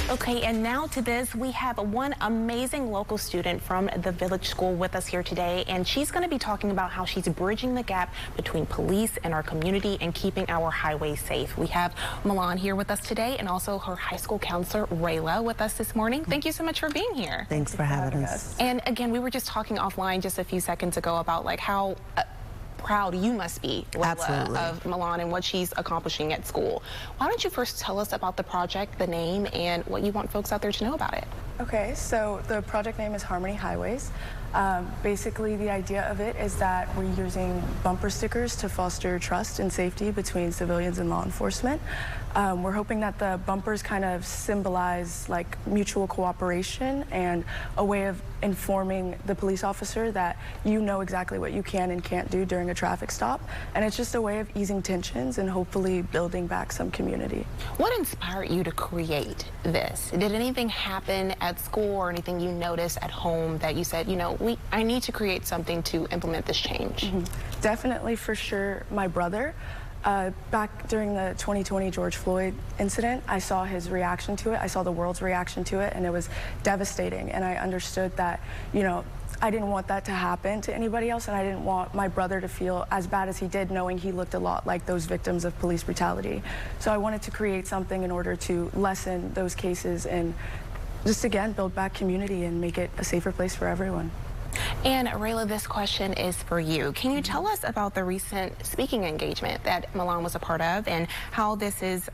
Okay, and now to this, we have one amazing local student from the Village School with us here today, and she's going to be talking about how she's bridging the gap between police and our community and keeping our highways safe. We have Milan here with us today, and also her high school counselor, Rayla, with us this morning. Thank you so much for being here. Thanks for having us. And again, we were just talking offline just a few seconds ago about like how proud you must be, Rayla, of Milan and what she's accomplishing at school. Why don't you first tell us about the project, the name, and what you want folks out there to know about it? Okay, so the project name is Harmony Highways. Basically, the idea of it is that we're using bumper stickers to foster trust and safety between civilians and law enforcement. We're hoping that the bumpers kind of symbolize like mutual cooperation and a way of informing the police officer that you know exactly what you can and can't do during a traffic stop. And it's just a way of easing tensions and hopefully building back some community. What inspired you to create this? Did anything happen at school or anything you noticed at home that you said, you know, I need to create something to implement this change? Definitely, for sure, my brother. Back during the 2020 George Floyd incident, I saw his reaction to it. I saw the world's reaction to it, and it was devastating. And I understood that, you know, I didn't want that to happen to anybody else, and I didn't want my brother to feel as bad as he did, knowing he looked a lot like those victims of police brutality. So I wanted to create something in order to lessen those cases and just, again, build back community and make it a safer place for everyone. And Rayla, this question is for you. Can you tell us about the recent speaking engagement that Milan was a part of and how this is,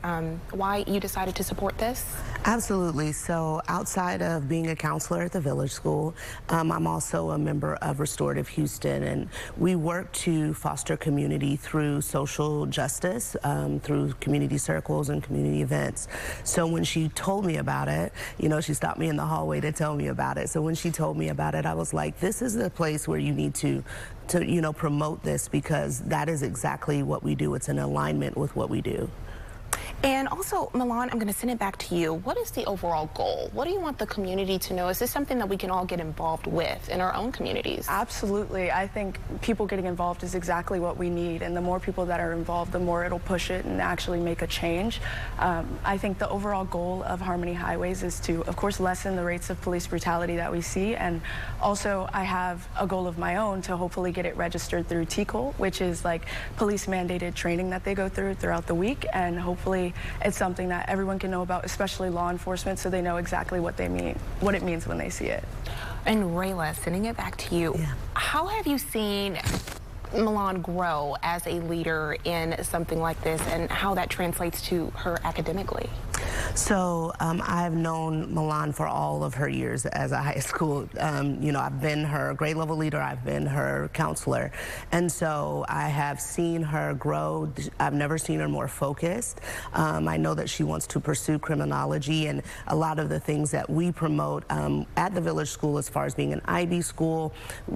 why you decided to support this? Absolutely. So outside of being a counselor at the Village School, I'm also a member of Restorative Houston, and we work to foster community through social justice, through community circles and community events. So when she told me about it, you know, she stopped me in the hallway to tell me about it. So when she told me about it, I was like, this is the place where you need to you know, promote this, because that is exactly what we do. It's in alignment with what we do. And also, Milan, I'm going to send it back to you. What is the overall goal? What do you want the community to know? Is this something that we can all get involved with in our own communities? Absolutely. I think people getting involved is exactly what we need. And the more people that are involved, the more it'll push it and actually make a change. I think the overall goal of Harmony Highways is to, of course, lessen the rates of police brutality that we see. And also, I have a goal of my own to hopefully get it registered through TCOL, which is like police mandated training that they go through throughout the week. And hopefully, it's something that everyone can know about, especially law enforcement, so they know exactly what they mean, what it means when they see it. And Rayla, sending it back to you, how have you seen Milan grow as a leader in something like this, and how that translates to her academically? So I've known Milan for all of her years as a high school. You know, I've been her grade level leader, I've been her counselor. And so I have seen her grow. I've never seen her more focused. I know that she wants to pursue criminology, and a lot of the things that we promote at the Village School, as far as being an IB school,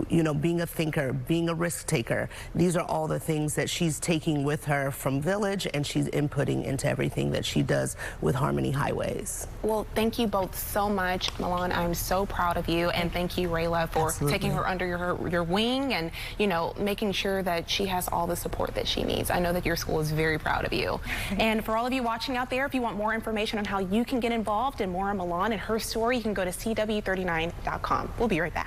you know, being a thinker, being a risk taker, these are all the things that she's taking with her from Village, and she's inputting into everything that she does with Harmony Highways. Well, thank you both so much. Milan, I'm so proud of you, and thank you, Rayla, for taking her under your wing and, you know, making sure that she has all the support that she needs. I know that your school is very proud of you. And for all of you watching out there, if you want more information on how you can get involved and more on Milan and her story, you can go to CW39.com. We'll be right back.